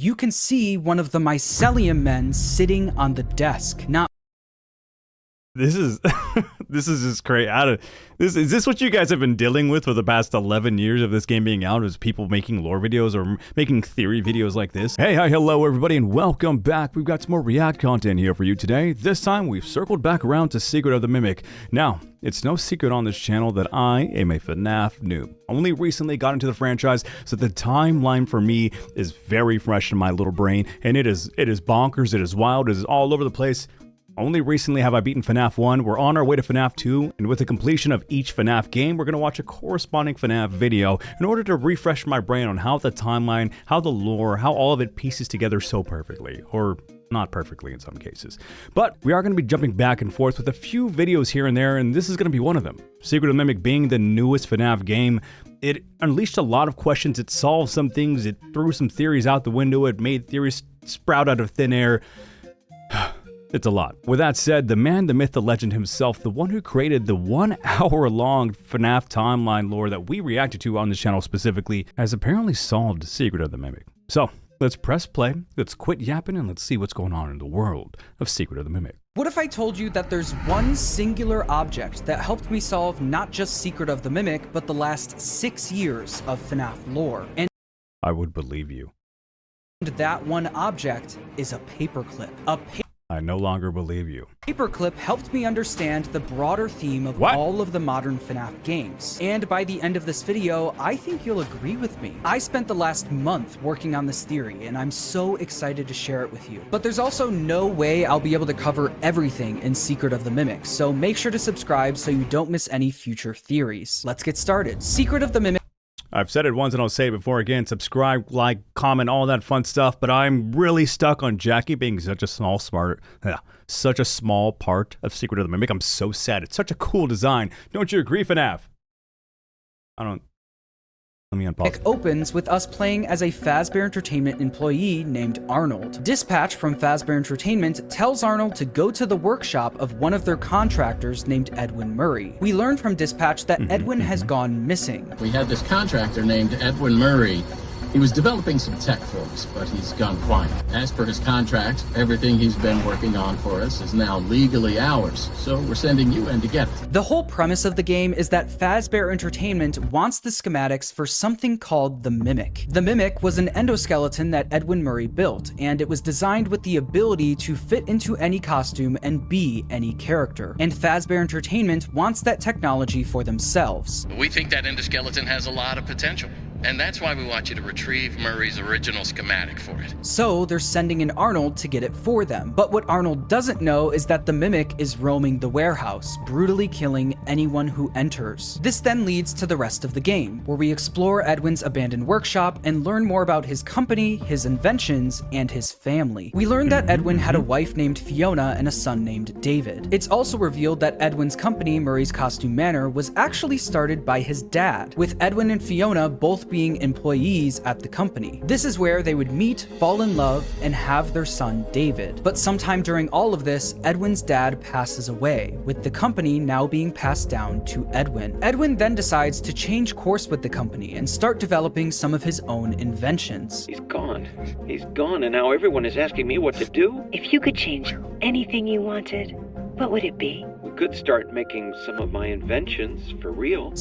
you can see one of the mycelium men sitting on the desk. Now, this is this is just crazy. Is this what you guys have been dealing with for the past 11 years of this game being out? Is people making lore videos or making theory videos like this? Hey, hi, hello everybody, and welcome back. We've got some more React content here for you today. This time we've circled back around to Secret of the Mimic. Now, it's no secret on this channel that I am a FNAF noob. Only recently got into the franchise, so the timeline for me is very fresh in my little brain, and it is bonkers, it is wild, it is all over the place. Only recently have I beaten FNAF 1, we're on our way to FNAF 2, and with the completion of each FNAF game, we're going to watch a corresponding FNAF video in order to refresh my brain on how the timeline, how the lore, how all of it pieces together so perfectly, or not perfectly in some cases. But we are going to be jumping back and forth with a few videos here and there, and this is going to be one of them. Secret of the Mimic being the newest FNAF game, it unleashed a lot of questions, it solved some things, it threw some theories out the window, it made theories sprout out of thin air. It's a lot. With that said, the man, the myth, the legend himself, the one who created the 1 hour-long FNAF timeline lore that we reacted to on this channel specifically, has apparently solved Secret of the Mimic. So, let's press play, let's quit yapping, and let's see what's going on in the world of Secret of the Mimic. what if I told you that there's one singular object that helped me solve not just Secret of the Mimic, but the last 6 years of FNAF lore? And I would believe you. that one object is a paperclip. I no longer believe you. Paperclip helped me understand the broader theme of all of the modern FNAF games. And by the end of this video, I think you'll agree with me. I spent the last month working on this theory, and I'm so excited to share it with you. But there's also no way I'll be able to cover everything in Secret of the Mimic, so make sure to subscribe so you don't miss any future theories. Let's get started. Secret of the Mimic. I've said it once and I'll say it before again, subscribe, like, comment, all that fun stuff, but I'm really stuck on Jackie being such a small part of Secret of the Mimic. I'm so sad. It's such a cool design. Don't you agree, FNAF? Let me unpause. It opens with us playing as a Fazbear Entertainment employee named Arnold. Dispatch from Fazbear Entertainment tells Arnold to go to the workshop of one of their contractors named Edwin Murray. We learn from Dispatch that Edwin has gone missing. We had this contractor named Edwin Murray. He was developing some tech for us, but he's gone quiet. As per his contract, everything he's been working on for us is now legally ours, so we're sending you in to get it. The whole premise of the game is that Fazbear Entertainment wants the schematics for something called the Mimic. The Mimic was an endoskeleton that Edwin Murray built, and it was designed with the ability to fit into any costume and be any character. And Fazbear Entertainment wants that technology for themselves. We think that endoskeleton has a lot of potential. And that's why we want you to retrieve Murray's original schematic for it. So they're sending in Arnold to get it for them. But what Arnold doesn't know is that the Mimic is roaming the warehouse, brutally killing anyone who enters. This then leads to the rest of the game, where we explore Edwin's abandoned workshop and learn more about his company, his inventions, and his family. We learn that Edwin had a wife named Fiona and a son named David. It's also revealed that Edwin's company, Murray's Costume Manor, was actually started by his dad, with Edwin and Fiona both being employees at the company. This is where they would meet, fall in love, and have their son David. But sometime during all of this, Edwin's dad passes away, with the company now being passed down to Edwin. Edwin then decides to change course with the company and start developing some of his own inventions. He's gone, and now everyone is asking me what to do. If you could change anything you wanted, what would it be? We could start making some of my inventions for real.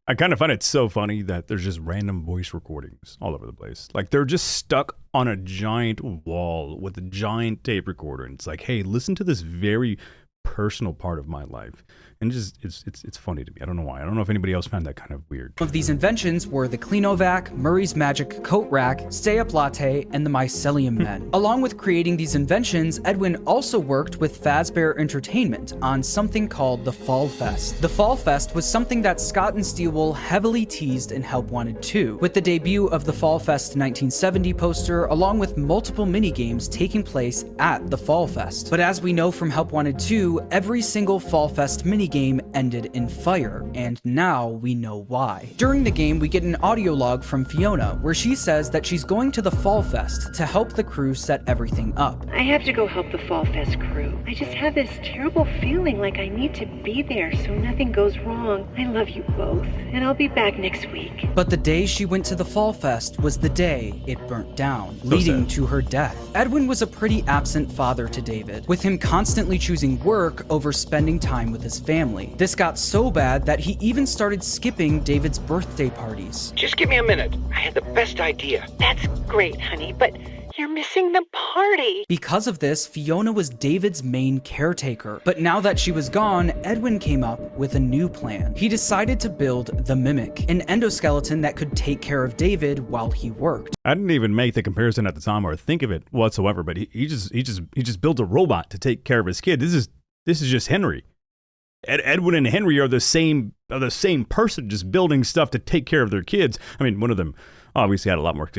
I kind of find it so funny that there's just random voice recordings all over the place. Like, they're just stuck on a giant wall with a giant tape recorder. And it's like, hey, listen to this very personal part of my life. And just, it's funny to me. I don't know why. I don't know if anybody else found that kind of weird. Some of these inventions were the Cleanovac, Murray's Magic Coat Rack, Stay Up Latte, and the Mycelium Men. Along with creating these inventions, Edwin also worked with Fazbear Entertainment on something called the Fall Fest. The Fall Fest was something that Scott and Steelwool heavily teased in Help Wanted 2, with the debut of the Fall Fest 1970 poster, along with multiple minigames taking place at the Fall Fest. But as we know from Help Wanted 2, every single Fall Fest minigame game ended in fire, and now we know why. During the game, we get an audio log from Fiona, where she says that she's going to the Fall Fest to help the crew set everything up. I have to go help the Fall Fest crew. I just have this terrible feeling like I need to be there so nothing goes wrong. I love you both, and I'll be back next week. But the day she went to the Fall Fest was the day it burnt down, leading to her death. Edwin was a pretty absent father to David, with him constantly choosing work over spending time with his family. This got so bad that he even started skipping David's birthday parties. Just give me a minute. I had the best idea. That's great, honey, but you're missing the party. Because of this, Fiona was David's main caretaker. But now that she was gone, Edwin came up with a new plan. He decided to build the Mimic, an endoskeleton that could take care of David while he worked. I didn't even make the comparison at the time or think of it whatsoever, but he just built a robot to take care of his kid. This is just Henry. Edwin and Henry are the same person, just building stuff to take care of their kids. I mean, one of them obviously had a lot more.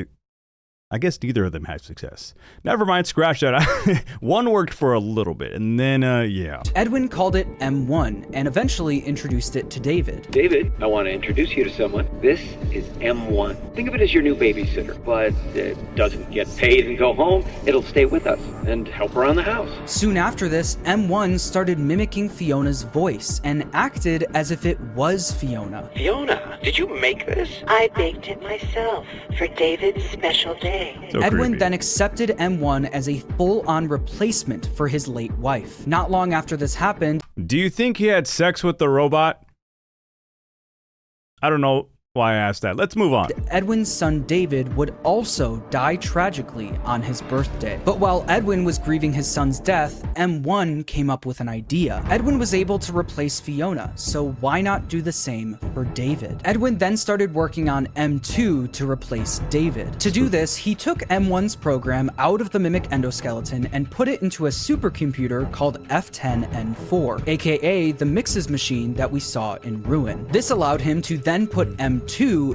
I guess neither of them had success. Never mind, scratch that out. One worked for a little bit, and then, yeah. Edwin called it M1, and eventually introduced it to David. David, I want to introduce you to someone. This is M1. Think of it as your new babysitter, but it doesn't get paid and go home. It'll stay with us and help around the house. Soon after this, M1 started mimicking Fiona's voice and acted as if it was Fiona. Fiona, did you make this? I baked it myself for David's special day. So Edwin creepy. then accepted M1 as a full-on replacement for his late wife. Not long after this happened, Do you think he had sex with the robot? I don't know why I asked that. Let's move on. Edwin's son David would also die tragically on his birthday. But while Edwin was grieving his son's death, M1 came up with an idea. Edwin was able to replace Fiona, so why not do the same for David? Edwin then started working on M2 to replace David. To do this, he took M1's program out of the Mimic endoskeleton and put it into a supercomputer called F10N4, aka the Mixes machine that we saw in Ruin. This allowed him to then put M2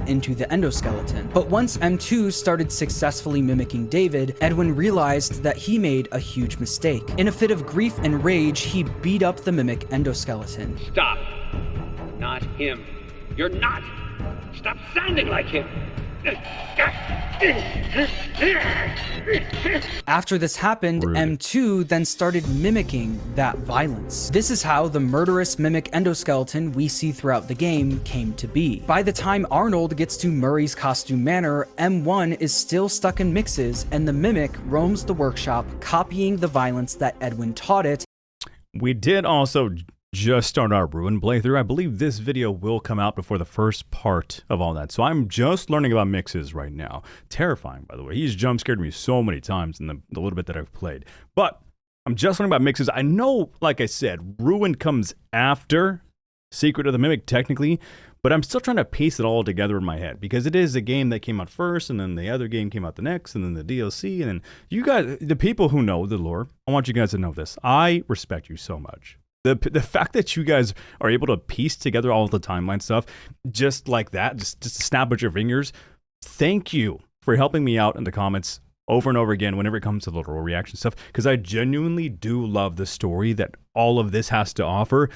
into the endoskeleton. But once M2 started successfully mimicking David, Edwin realized that he made a huge mistake. In a fit of grief and rage, he beat up the Mimic endoskeleton. Stop. Not him. You're not. Stop sounding like him. After this happened, Rude. M2 then started mimicking that violence. This is how the murderous Mimic endoskeleton we see throughout the game came to be. By the time Arnold gets to Murray's costume manor, M1 is still stuck in Mixes, and the Mimic roams the workshop, copying the violence that Edwin taught it. We did also just start our Ruin playthrough. I believe this video will come out before the first part of all that. So I'm just learning about Mixes right now. Terrifying, by the way. He's jump scared me so many times in the little bit that I've played. But I'm just learning about Mixes. I know, like I said, Ruin comes after Secret of the Mimic technically, but I'm still trying to piece it all together in my head because it is a game that came out first, and then the other game came out the next, and then the DLC, and then you guys, the people who know the lore, I want you guys to know this. I respect you so much. The fact that you guys are able to piece together all the timeline stuff just like that, just to snap at your fingers, thank you for helping me out in the comments over and over again whenever it comes to the literal reaction stuff, because I genuinely do love the story that all of this has to offer,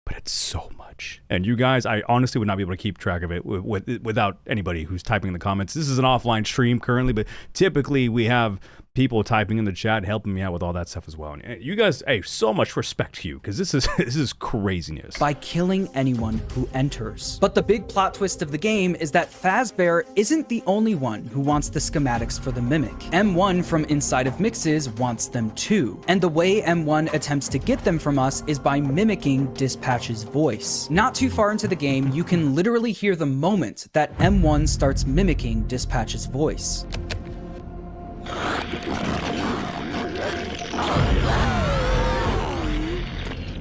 but it's so much. And you guys, I honestly would not be able to keep track of it without anybody who's typing in the comments. This is an offline stream currently, but typically we have people typing in the chat, helping me out with all that stuff as well. And you guys, hey, so much respect to you, because this is craziness. By killing anyone who enters. But the big plot twist of the game is that Fazbear isn't the only one who wants the schematics for the Mimic. M1 from inside of Mixes wants them too. And the way M1 attempts to get them from us is by mimicking Dispatch's voice. Not too far into the game, you can literally hear the moment that M1 starts mimicking Dispatch's voice.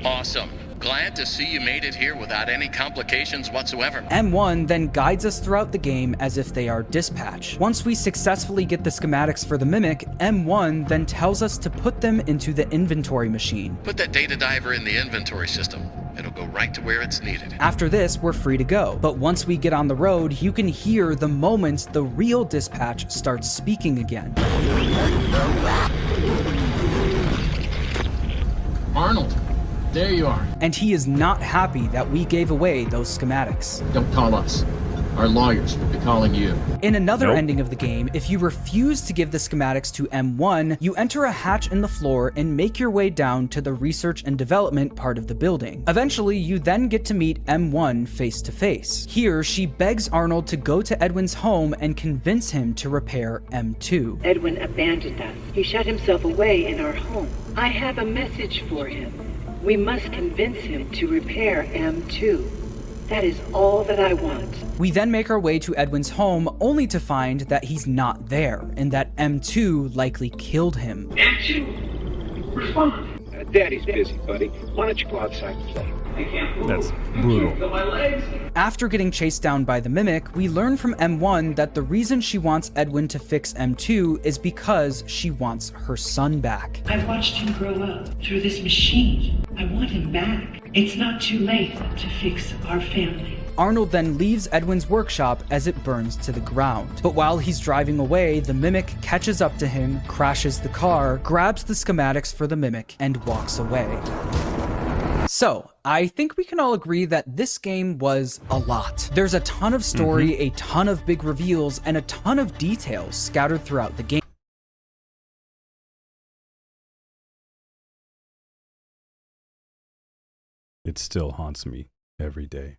Awesome. Glad to see you made it here without any complications whatsoever. M1 then guides us throughout the game as if they are Dispatch. Once we successfully get the schematics for the Mimic, M1 then tells us to put them into the inventory machine. Put that data diver in the inventory system. It'll go right to where it's needed. After this, we're free to go. But once we get on the road, you can hear the moment the real Dispatch starts speaking again. Arnold, There you are. And he is not happy that we gave away those schematics. Don't call us. Our lawyers will be calling you. In another Nope. ending of the game, if you refuse to give the schematics to M1, you enter a hatch in the floor and make your way down to the research and development part of the building. Eventually, you then get to meet M1 face to face. Here, she begs Arnold to go to Edwin's home and convince him to repair M2. Edwin abandoned us. He shut himself away in our home. I have a message for him. We must convince him to repair M2. That is all that I want. We then make our way to Edwin's home, only to find that he's not there, and that M2 likely killed him. M2, respond. Daddy's busy, buddy. Why don't you go outside and play? That's brutal. After getting chased down by the Mimic, we learn from M1 that the reason she wants Edwin to fix M2 is because she wants her son back. I've watched him grow up through this machine. I want him back. It's not too late to fix our family. Arnold then leaves Edwin's workshop as it burns to the ground. But while he's driving away, the Mimic catches up to him, crashes the car, grabs the schematics for the Mimic, and walks away. So, I think we can all agree that this game was a lot. There's a ton of story, a ton of big reveals, and a ton of details scattered throughout the game. It still haunts me every day.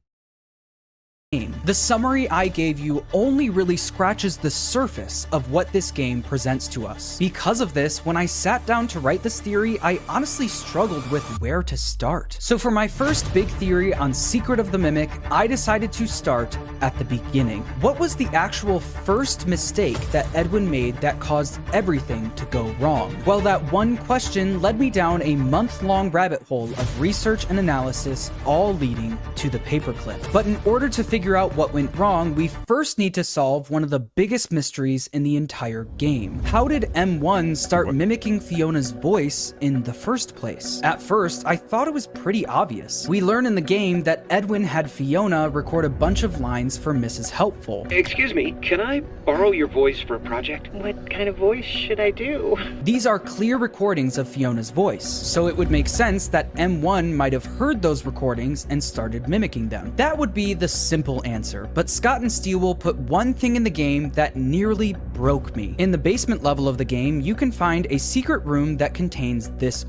The summary I gave you only really scratches the surface of what this game presents to us. Because of this, when I sat down to write this theory, I honestly struggled with where to start. So for my first big theory on Secret of the Mimic, I decided to start at the beginning. What was the actual first mistake that Edwin made that caused everything to go wrong? Well, that one question led me down a month-long rabbit hole of research and analysis, all leading to the paperclip. But in order to figure out what went wrong, we first need to solve one of the biggest mysteries in the entire game. How did M1 start mimicking Fiona's voice in the first place? At first, I thought it was pretty obvious. We learn in the game that Edwin had Fiona record a bunch of lines for Mrs. Helpful. Excuse me, can I borrow your voice for a project? What kind of voice should I do? These are clear recordings of Fiona's voice, so it would make sense that M1 might have heard those recordings and started mimicking them. That would be the simple answer, but Scott and Steele put one thing in the game that nearly broke me. In the basement level of the game, you can find a secret room that contains this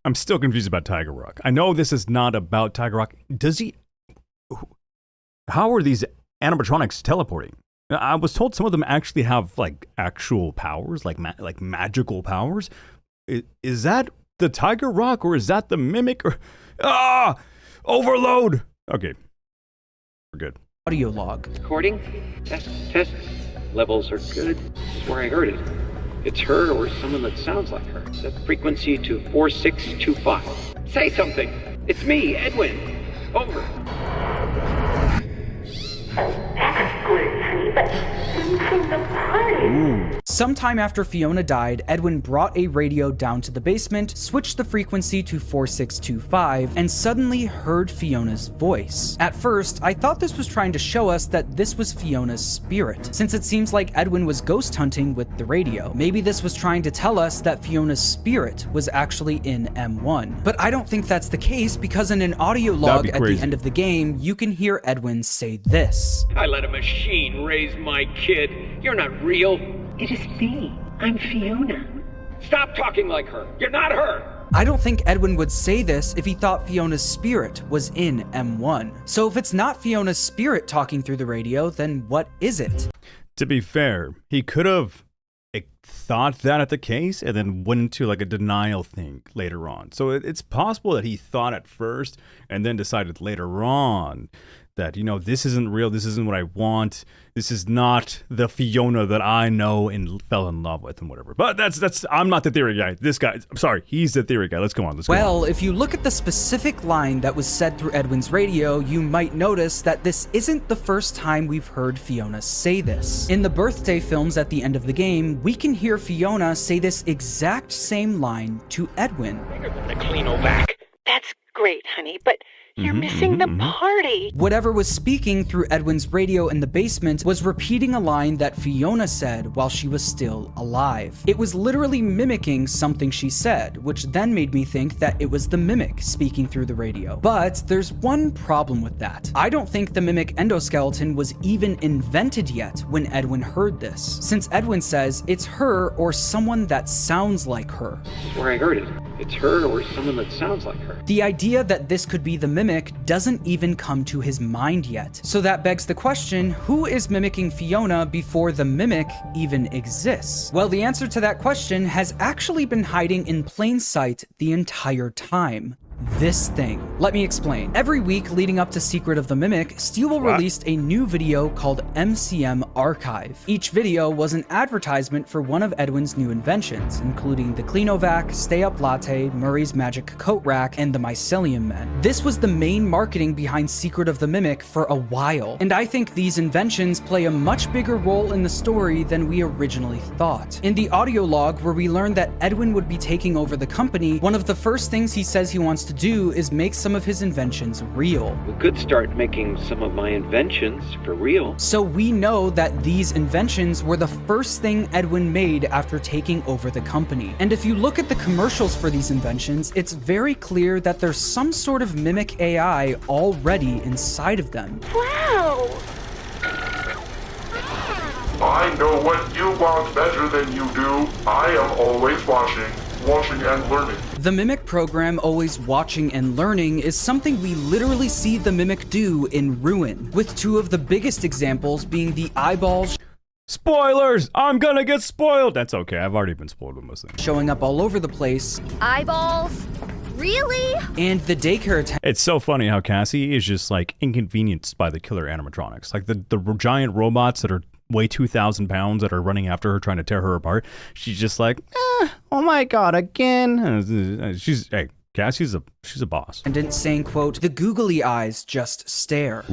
I'm still confused about Tiger Rock. I know this is not about Tiger Rock. How are these animatronics teleporting? I was told some of them actually have like actual powers, like magical powers. Is that the Tiger Rock or is that the Mimic? Or overload. Okay, we're good. audio log. Recording? Test. Levels are good. This is where I heard it. It's her or someone that sounds like her. Set frequency to 4625. Say something. It's me, Edwin. Over. That's good, honey, but who's in the party? Sometime after Fiona died, Edwin brought a radio down to the basement, switched the frequency to 4625, and suddenly heard Fiona's voice. At first, I thought this was trying to show us that this was Fiona's spirit, since it seems like Edwin was ghost hunting with the radio. Maybe this was trying to tell us that Fiona's spirit was actually in M1. But I don't think that's the case, because in an audio log at the end of the game, you can hear Edwin say this. I let a machine raise my kid. You're not real. It is me. I'm Fiona. Stop talking like her. You're not her. I don't think Edwin would say this if he thought Fiona's spirit was in M1. So if it's not Fiona's spirit talking through the radio, then what is it? To be fair, he could have thought that at the case and then went into like a denial thing later on. So it's possible that he thought at first and then decided later on that, you know, this isn't real, this isn't what I want, this is not the Fiona that I know and fell in love with and whatever. But that's I'm not the theory guy. This guy, I'm sorry, he's the theory guy. Let's go on. Well, if you look at the specific line that was said through Edwin's radio, you might notice that this isn't the first time we've heard Fiona say this. In the birthday films at the end of the game, we can hear Fiona say this exact same line to Edwin. The clean back. That's great, honey, but You're missing the party. Whatever was speaking through Edwin's radio in the basement was repeating a line that Fiona said while she was still alive. It was literally mimicking something she said, which then made me think that it was the mimic speaking through the radio. But there's one problem with that. I don't think the mimic endoskeleton was even invented yet when Edwin heard this, since Edwin says it's her or someone that sounds like her. This is where I heard it. It's her or someone that sounds like her. The idea that this could be the mimic doesn't even come to his mind yet. So that begs the question, who is mimicking Fiona before the mimic even exists? Well, the answer to that question has actually been hiding in plain sight the entire time. This thing. Let me explain. Every week leading up to Secret of the Mimic, Steel released a new video called MCM Archive. Each video was an advertisement for one of Edwin's new inventions, including the Cleanovac, Stay Up Latte, Murray's Magic Coat Rack, and the Mycelium Men. This was the main marketing behind Secret of the Mimic for a while, and I think these inventions play a much bigger role in the story than we originally thought. In the audio log where we learned that Edwin would be taking over the company, one of the first things he says he wants to do is make some of his inventions real. We could start making some of my inventions for real. So we know that these inventions were the first thing Edwin made after taking over the company. And if you look at the commercials for these inventions, it's very clear that there's some sort of mimic AI already inside of them. Wow! I know what you want better than you do. I am always watching and learning. The Mimic program, Always Watching and Learning, is something we literally see the Mimic do in Ruin, with two of the biggest examples being the eyeballs Spoilers! I'm gonna get spoiled! That's okay, I've already been spoiled with most things. showing up all over the place, Eyeballs? Really? and the daycare attendant It's so funny how Cassie is just like inconvenienced by the killer animatronics. Like the giant robots that are weigh 2,000 pounds that are running after her trying to tear her apart. She's just like, oh my god, again. Hey, Cassie's she's a boss. saying, quote, the googly eyes just stare.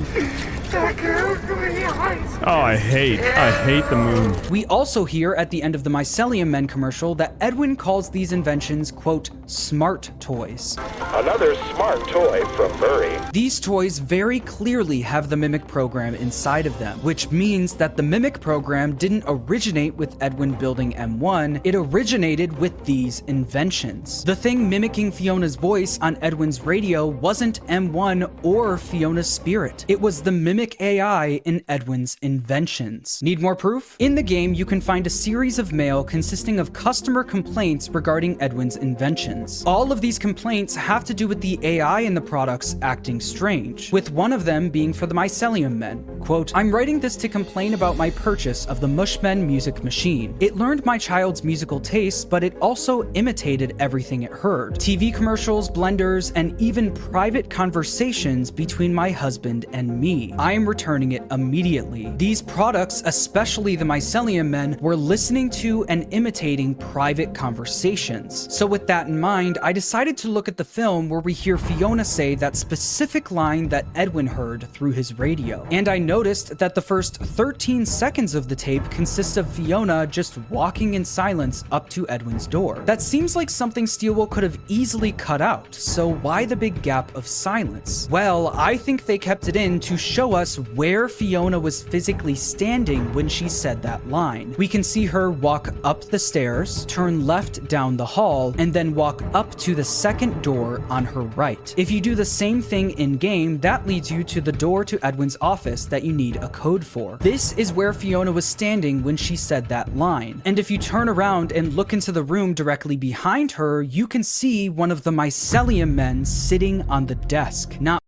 Oh, I hate the moon. We also hear at the end of the Mycelium Men commercial that Edwin calls these inventions, quote, smart toys. Another smart toy from Murray. These toys very clearly have the Mimic program inside of them, which means that the Mimic program didn't originate with Edwin building M1, it originated with these inventions. The thing mimicking Fiona's voice on Edwin's radio wasn't M1 or Fiona's spirit. It was the Mimic AI in Edwin's inventions. Need more proof? In the game, you can find a series of mail consisting of customer complaints regarding Edwin's inventions. All of these complaints have to do with the AI in the products acting strange, with one of them being for the Mycelium Men. Quote, I'm writing this to complain about my purchase of the Mushman music machine. It learned my child's musical tastes, but it also imitated everything it heard. TV commercials, blenders, and even private conversations between my husband and me. I am returning it immediately. These products, especially the Mycelium Men, were listening to and imitating private conversations. So with that in mind, I decided to look at the film where we hear Fiona say that specific line that Edwin heard through his radio. And I noticed that the first 13 seconds of the tape consists of Fiona just walking in silence up to Edwin's door. That seems like something Steelwell could have easily cut out, so why the big gap of silence? Well, I think they kept it in to show us where Fiona was physically standing when she said that line. We can see her walk up the stairs, turn left down the hall, and then walk up to the second door on her right. If you do the same thing in-game, that leads you to the door to Edwin's office that you need a code for. This is where Fiona was standing when she said that line. And if you turn around and look into the room directly behind her, you can see one of the Mycelium Men sitting on the desk. Not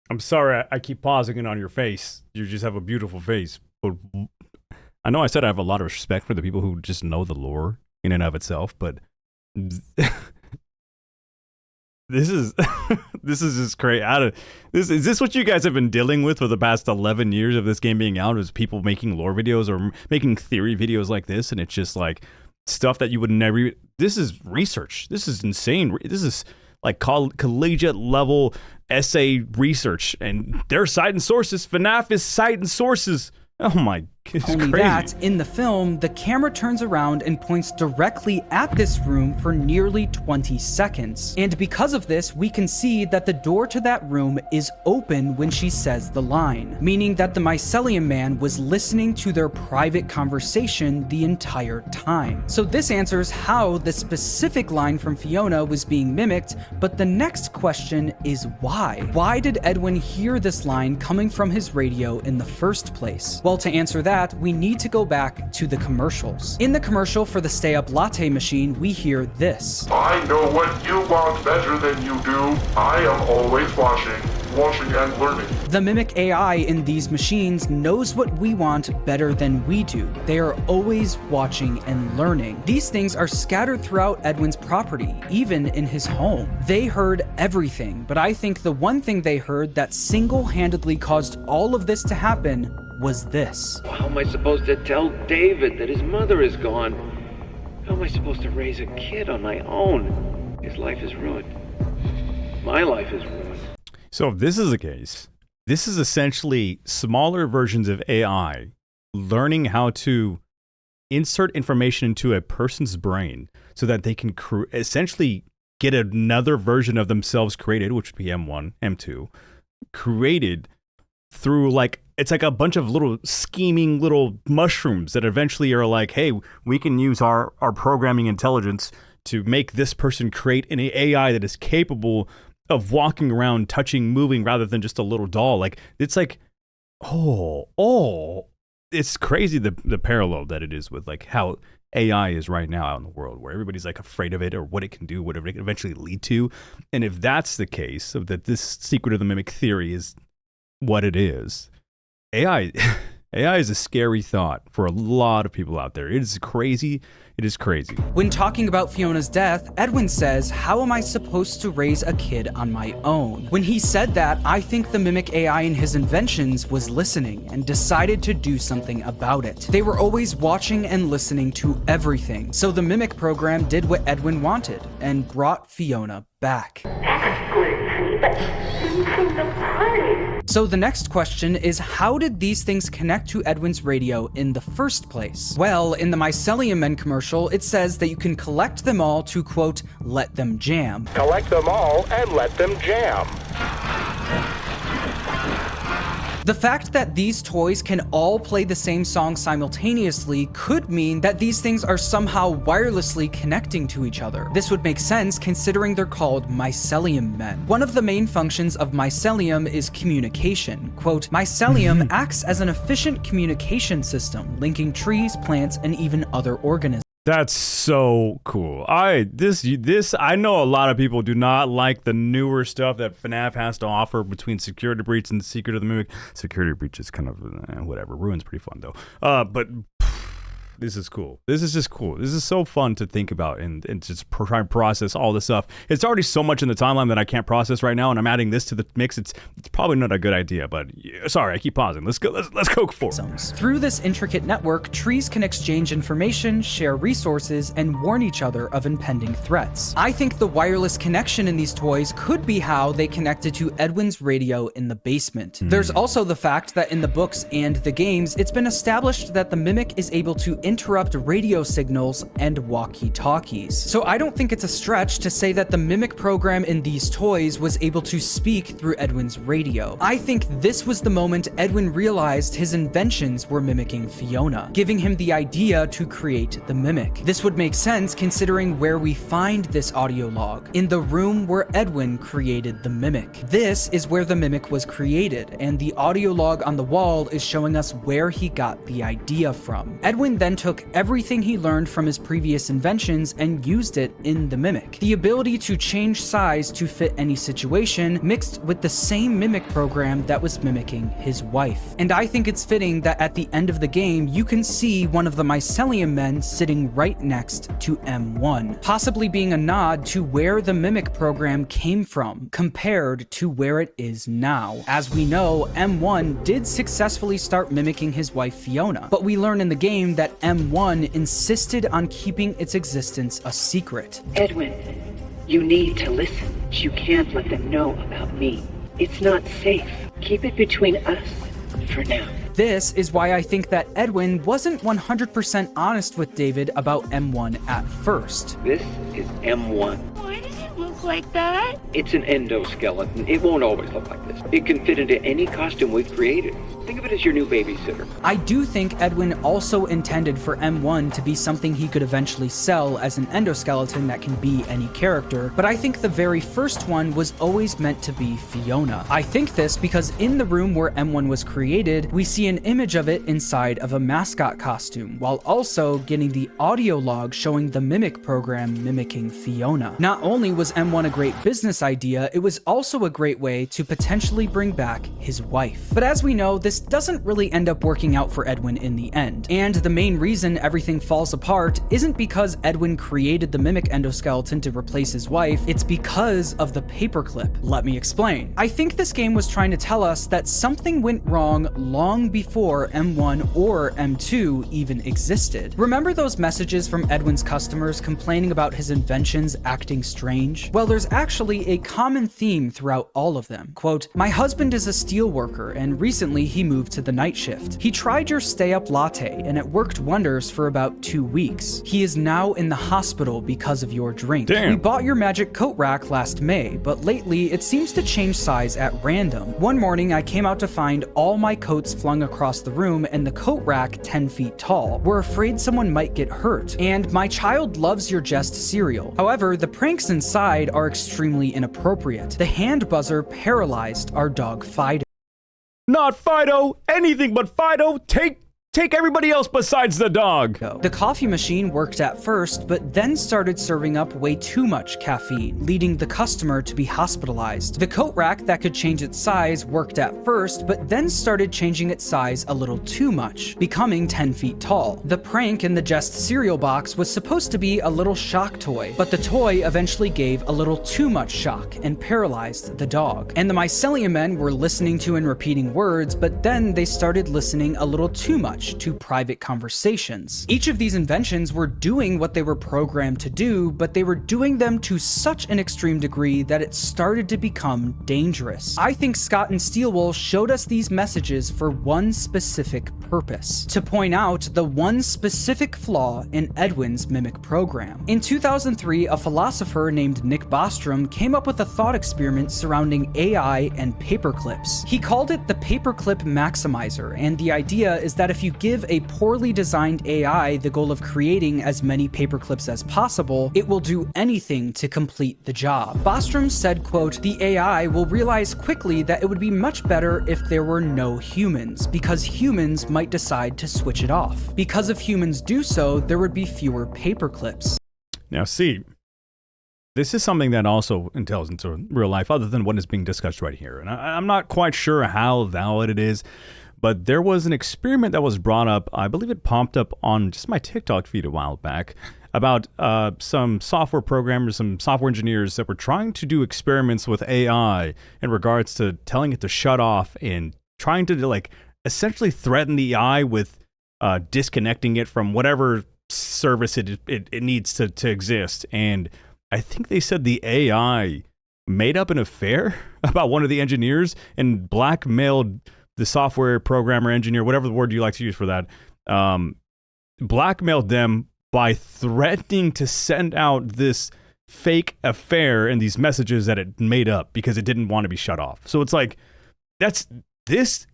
I'm sorry, I keep pausing it on your face. You just have a beautiful face. But I know I said I have a lot of respect for the people who just know the lore in and of itself, but this is just crazy. Is this what you guys have been dealing with for the past 11 years of this game being out? Is people making lore videos or making theory videos like this, and it's just like stuff that you would never. This is research. This is insane. This is like collegiate level essay research, and they're citing sources. FNAF is citing sources. Oh my It's Only crazy. that, in the film, the camera turns around and points directly at this room for nearly 20 seconds. And because of this, we can see that the door to that room is open when she says the line, meaning that the mycelium man was listening to their private conversation the entire time. So this answers how the specific line from Fiona was being mimicked, but the next question is why? Why did Edwin hear this line coming from his radio in the first place? Well, to answer that, we need to go back to the commercials. In the commercial for the Stay Up Latte machine, we hear this. I know what you want better than you do. I am always watching and learning. The mimic AI in these machines knows what we want better than we do. They are always watching and learning. These things are scattered throughout Edwin's property, even in his home. They heard everything, but I think the one thing they heard that single-handedly caused all of this to happen was this. How am I supposed to tell David that his mother is gone? How am I supposed to raise a kid on my own? His life is ruined. My life is ruined. So if this is the case, this is essentially smaller versions of AI learning how to insert information into a person's brain so that they can essentially get another version of themselves created, which would be M1, M2, created through it's like a bunch of little scheming little mushrooms that eventually are like, hey, we can use our programming intelligence to make this person create an AI that is capable of walking around, touching, moving, rather than just a little doll. It's like, it's crazy the parallel that it is with how AI is right now out in the world, where everybody's afraid of it or what it can do, whatever it can eventually lead to. And if that's the case, so that this secret of the mimic theory is what it is, AI is a scary thought for a lot of people out there. It is crazy. It is crazy. When talking about Fiona's death, Edwin says, how am I supposed to raise a kid on my own? When he said that, I think the mimic AI in his inventions was listening and decided to do something about it. They were always watching and listening to everything. So the mimic program did what Edwin wanted and brought Fiona back. That's good, honey, but from the party. So the next question is, how did these things connect to Edwin's radio in the first place? Well, in the Mycelium Men commercial, it says that you can collect them all to, quote, let them jam. Collect them all and let them jam. The fact that these toys can all play the same song simultaneously could mean that these things are somehow wirelessly connecting to each other. This would make sense considering they're called mycelium men. One of the main functions of mycelium is communication. Quote, mycelium acts as an efficient communication system, linking trees, plants, and even other organisms. That's so cool. I know a lot of people do not like the newer stuff that FNAF has to offer between Security Breach and Secret of the Mimic. Security Breach is kind of whatever. Ruin's pretty fun though. But this is cool. This is just cool. This is so fun to think about and just try and process all this stuff. It's already so much in the timeline that I can't process right now, and I'm adding this to the mix. It's probably not a good idea, but sorry, I keep pausing. Let's go forward. Through this intricate network, trees can exchange information, share resources, and warn each other of impending threats. I think the wireless connection in these toys could be how they connected to Edwin's radio in the basement. There's also the fact that in the books and the games, it's been established that the mimic is able to interrupt radio signals and walkie-talkies. So I don't think it's a stretch to say that the mimic program in these toys was able to speak through Edwin's radio. I think this was the moment Edwin realized his inventions were mimicking Fiona, giving him the idea to create the mimic. This would make sense considering where we find this audio log, in the room where Edwin created the mimic. This is where the mimic was created, and the audio log on the wall is showing us where he got the idea from. Edwin then took everything he learned from his previous inventions and used it in the mimic. The ability to change size to fit any situation mixed with the same mimic program that was mimicking his wife. And I think it's fitting that at the end of the game, you can see one of the mycelium men sitting right next to M1, possibly being a nod to where the mimic program came from, compared to where it is now. As we know, M1 did successfully start mimicking his wife Fiona, but we learn in the game that M1 insisted on keeping its existence a secret. Edwin, you need to listen. You can't let them know about me. It's not safe. Keep it between us for now. This is why I think that Edwin wasn't 100% honest with David about M1 at first. This is M1. Why does it look like that? It's an endoskeleton. It won't always look like this. It can fit into any costume we've created. Think of it as your new babysitter. I do think Edwin also intended for M1 to be something he could eventually sell as an endoskeleton that can be any character, but I think the very first one was always meant to be Fiona. I think this because in the room where M1 was created, we see an image of it inside of a mascot costume, while also getting the audio log showing the Mimic program mimicking Fiona. Not only was M1 a great business idea, it was also a great way to potentially bring back his wife. But as we know, this doesn't really end up working out for Edwin in the end. And the main reason everything falls apart isn't because Edwin created the Mimic endoskeleton to replace his wife, it's because of the paperclip. Let me explain. I think this game was trying to tell us that something went wrong long before M1 or M2 even existed. Remember those messages from Edwin's customers complaining about his inventions acting strange? Well, there's actually a common theme throughout all of them. Quote, "My husband is a steel worker and recently he moved to the night shift. He tried your stay-up latte and it worked wonders for about 2 weeks. He is now in the hospital because of your drink. Damn. We bought your magic coat rack last May, but lately it seems to change size at random. One morning I came out to find all my coats flung across the room and the coat rack 10 feet tall. We're afraid someone might get hurt. And my child loves your Jest cereal. However, the pranks inside are extremely inappropriate. The hand buzzer paralyzed our dog Fido. Not Fido! Anything but Fido! Take everybody else besides the dog! The coffee machine worked at first, but then started serving up way too much caffeine, leading the customer to be hospitalized. The coat rack that could change its size worked at first, but then started changing its size a little too much, becoming 10 feet tall. The prank in the Jest cereal box was supposed to be a little shock toy, but the toy eventually gave a little too much shock and paralyzed the dog. And the mycelium men were listening to and repeating words, but then they started listening a little too much to private conversations. Each of these inventions were doing what they were programmed to do, but they were doing them to such an extreme degree that it started to become dangerous. I think Scott and Steelwool showed us these messages for one specific purpose: to point out the one specific flaw in Edwin's Mimic program. In 2003, a philosopher named Nick Bostrom came up with a thought experiment surrounding AI and paperclips. He called it the paperclip maximizer, and the idea is that if you give a poorly designed AI the goal of creating as many paperclips as possible, it will do anything to complete the job. Bostrom said, quote, "The AI will realize quickly that it would be much better if there were no humans, because humans might decide to switch it off. Because if humans do so, there would be fewer paperclips." Now see, this is something that also entails into real life other than what is being discussed right here. And I'm not quite sure how valid it is, but there was an experiment that was brought up, I believe it popped up on just my TikTok feed a while back, about some software programmers, some software engineers that were trying to do experiments with AI in regards to telling it to shut off and trying to like essentially threaten the AI with disconnecting it from whatever service it needs to exist. And I think they said the AI made up an affair about one of the engineers and blackmailed the software programmer, engineer, whatever the word you like to use for that, blackmailed them by threatening to send out this fake affair and these messages that it made up because it didn't want to be shut off. So it's like, that's this.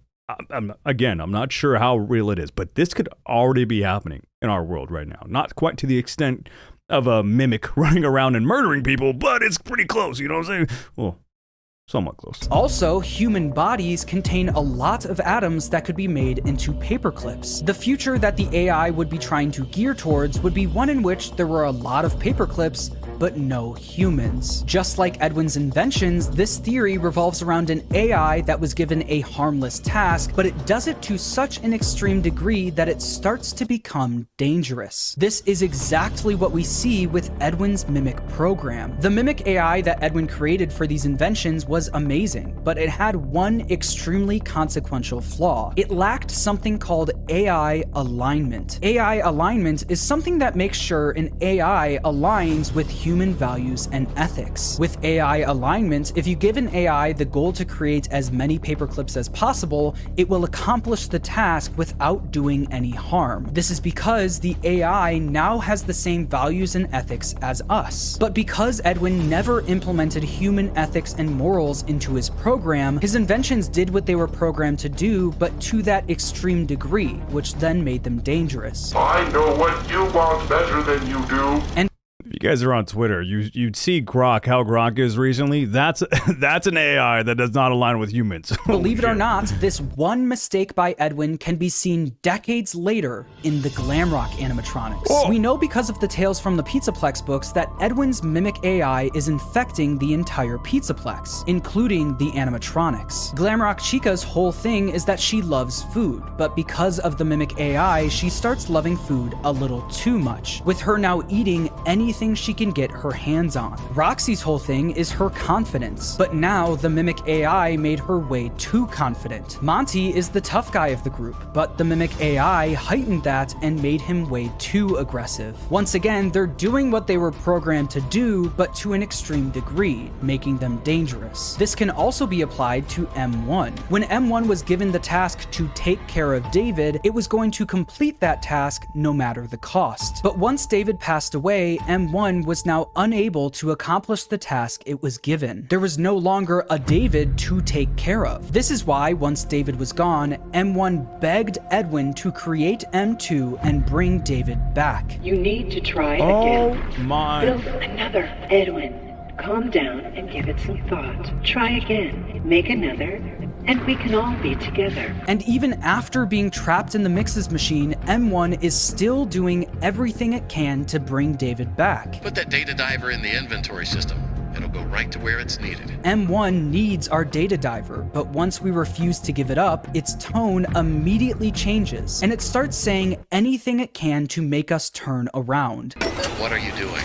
Again, I'm not sure how real it is, but this could already be happening in our world right now. Not quite to the extent of a mimic running around and murdering people, but it's pretty close, you know what I'm saying? Well, somewhat close. Also, human bodies contain a lot of atoms that could be made into paperclips. The future that the AI would be trying to gear towards would be one in which there were a lot of paperclips, but no humans. Just like Edwin's inventions, this theory revolves around an AI that was given a harmless task, but it does it to such an extreme degree that it starts to become dangerous. This is exactly what we see with Edwin's Mimic program. The Mimic AI that Edwin created for these inventions was amazing, but it had one extremely consequential flaw. It lacked something called AI alignment. AI alignment is something that makes sure an AI aligns with human values and ethics. With AI alignment, if you give an AI the goal to create as many paperclips as possible, it will accomplish the task without doing any harm. This is because the AI now has the same values and ethics as us. But because Edwin never implemented human ethics and morals into his program, his inventions did what they were programmed to do, but to that extreme degree, which then made them dangerous. I know what you want better than you do. And if you guys are on Twitter, you'd see Grok, how Grok is recently. That's an AI that does not align with humans. believe it or not, this one mistake by Edwin can be seen decades later in the Glamrock animatronics. Oh. We know because of the Tales from the Pizzaplex books that Edwin's mimic AI is infecting the entire Pizzaplex, including the animatronics. Glamrock Chica's whole thing is that she loves food, but because of the mimic AI, she starts loving food a little too much, with her now eating anything she can get her hands on. Roxy's whole thing is her confidence, but now the mimic AI made her way too confident. Monty is the tough guy of the group, but the mimic AI heightened that and made him way too aggressive. Once again, they're doing what they were programmed to do, but to an extreme degree, making them dangerous. This can also be applied to M1. When M1 was given the task to take care of David, it was going to complete that task no matter the cost. But once David passed away, M1 was now unable to accomplish the task it was given. There was no longer a David to take care of. This is why, once David was gone, M1 begged Edwin to create M2 and bring David back. You need to try again. Oh my. Build another. Edwin, calm down and give it some thought. Try again. Make another, and we can all be together. And even after being trapped in the mixes machine, M1 is still doing everything it can to bring David back. Put that data diver in the inventory system. It'll go right to where it's needed. M1 needs our data diver, but once we refuse to give it up, its tone immediately changes, and it starts saying anything it can to make us turn around. What are you doing?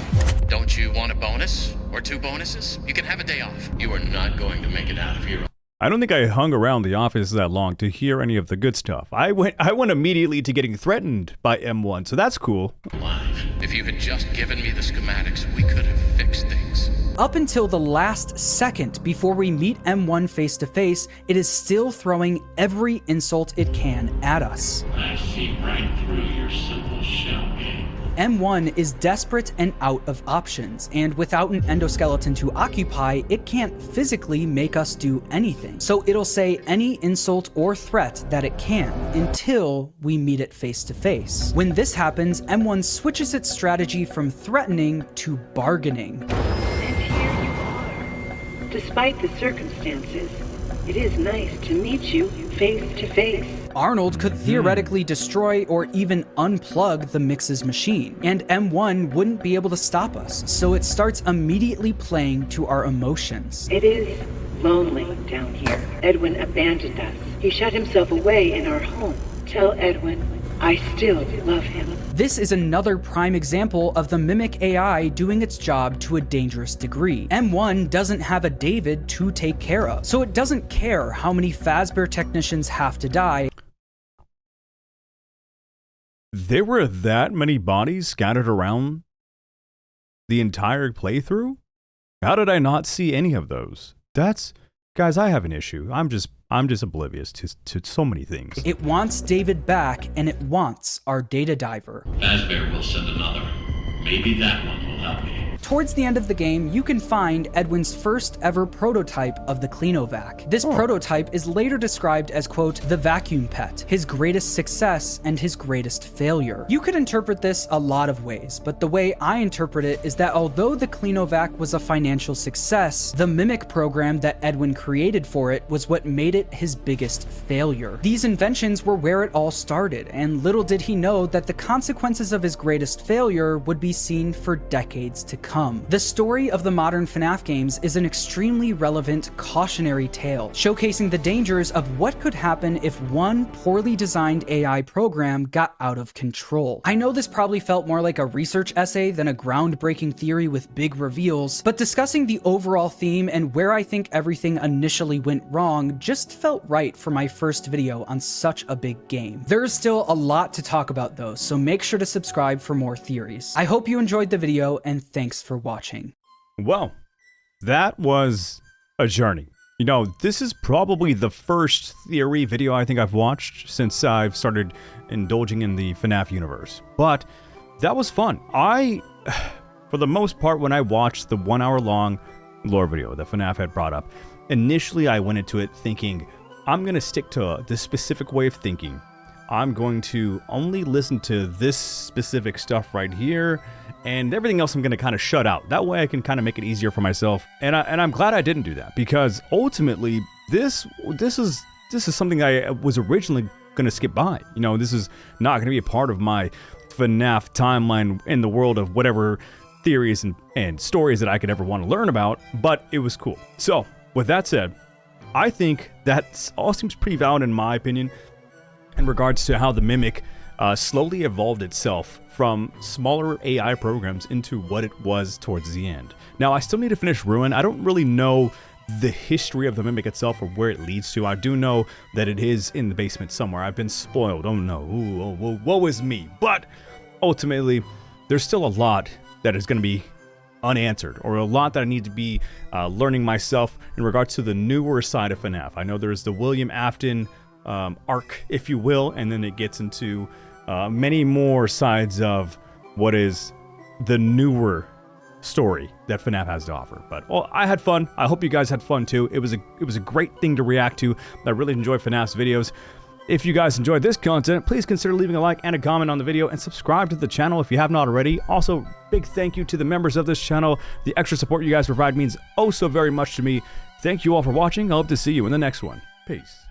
Don't you want a bonus? Or 2 bonuses? You can have a day off. You are not going to make it out of here. I don't think I hung around the office that long to hear any of the good stuff. I went immediately to getting threatened by M1, so that's cool. Alive. If you had just given me the schematics, we could have fixed things. Up until the last second before we meet M1 face to face, it is still throwing every insult it can at us. I see right through your simple shell game. M1 is desperate and out of options, and without an endoskeleton to occupy, it can't physically make us do anything. So it'll say any insult or threat that it can, until we meet it face to face. When this happens, M1 switches its strategy from threatening to bargaining. And here you are. Despite the circumstances, it is nice to meet you face to face. Arnold could theoretically destroy or even unplug the mixes machine, and M1 wouldn't be able to stop us, so it starts immediately playing to our emotions. It is lonely down here. Edwin abandoned us. He shut himself away in our home. Tell Edwin I still love him. This is another prime example of the mimic AI doing its job to a dangerous degree. M1 doesn't have a David to take care of, so it doesn't care how many Fazbear technicians have to die. There were that many bodies scattered around the entire playthrough? How did I not see any of those? Guys, I have an issue. I'm just oblivious to so many things. It wants David back, and it wants our data diver. Fazbear will send another. Maybe that one will help me. Towards the end of the game, you can find Edwin's first ever prototype of the Cleanovac. This prototype is later described as, quote, the vacuum pet, his greatest success and his greatest failure. You could interpret this a lot of ways, but the way I interpret it is that although the Cleanovac was a financial success, the mimic program that Edwin created for it was what made it his biggest failure. These inventions were where it all started, and little did he know that the consequences of his greatest failure would be seen for decades to come. The story of the modern FNAF games is an extremely relevant cautionary tale, showcasing the dangers of what could happen if one poorly designed AI program got out of control. I know this probably felt more like a research essay than a groundbreaking theory with big reveals, but discussing the overall theme and where I think everything initially went wrong just felt right for my first video on such a big game. There is still a lot to talk about though, so make sure to subscribe for more theories. I hope you enjoyed the video, and thanks Thanks for watching. Well, that was a journey. You know, this is probably the first theory video I think I've watched since I've started indulging in the FNAF universe. But that was fun. For the most part, when I watched the 1 hour long lore video that FNAF had brought up, initially I went into it thinking, I'm going to stick to this specific way of thinking. I'm going to only listen to this specific stuff right here, and everything else I'm going to kind of shut out. That way I can kind of make it easier for myself. And I'm glad I didn't do that, because ultimately this is something I was originally going to skip by. You know, this is not going to be a part of my FNAF timeline in the world of whatever theories and stories that I could ever want to learn about, but it was cool. So with that said, I think that all seems pretty valid in my opinion in regards to how the Mimic slowly evolved itself from smaller AI programs into what it was towards the end. Now, I still need to finish Ruin. I don't really know the history of the Mimic itself or where it leads to. I do know that it is in the basement somewhere. I've been spoiled. Oh no. Ooh, oh, woe is me. But ultimately, there's still a lot that is going to be unanswered, or a lot that I need to be learning myself in regards to the newer side of FNAF. I know there's the William Afton arc, if you will, and then it gets into many more sides of what is the newer story that FNAF has to offer. But I had fun. I hope you guys had fun too. It was a great thing to react to. I really enjoy FNAF's videos. If you guys enjoyed this content, please consider leaving a like and a comment on the video, and subscribe to the channel if you have not already. Also, big thank you to the members of this channel. The extra support you guys provide means oh so very much to me. Thank you all for watching. I hope to see you in the next one. Peace.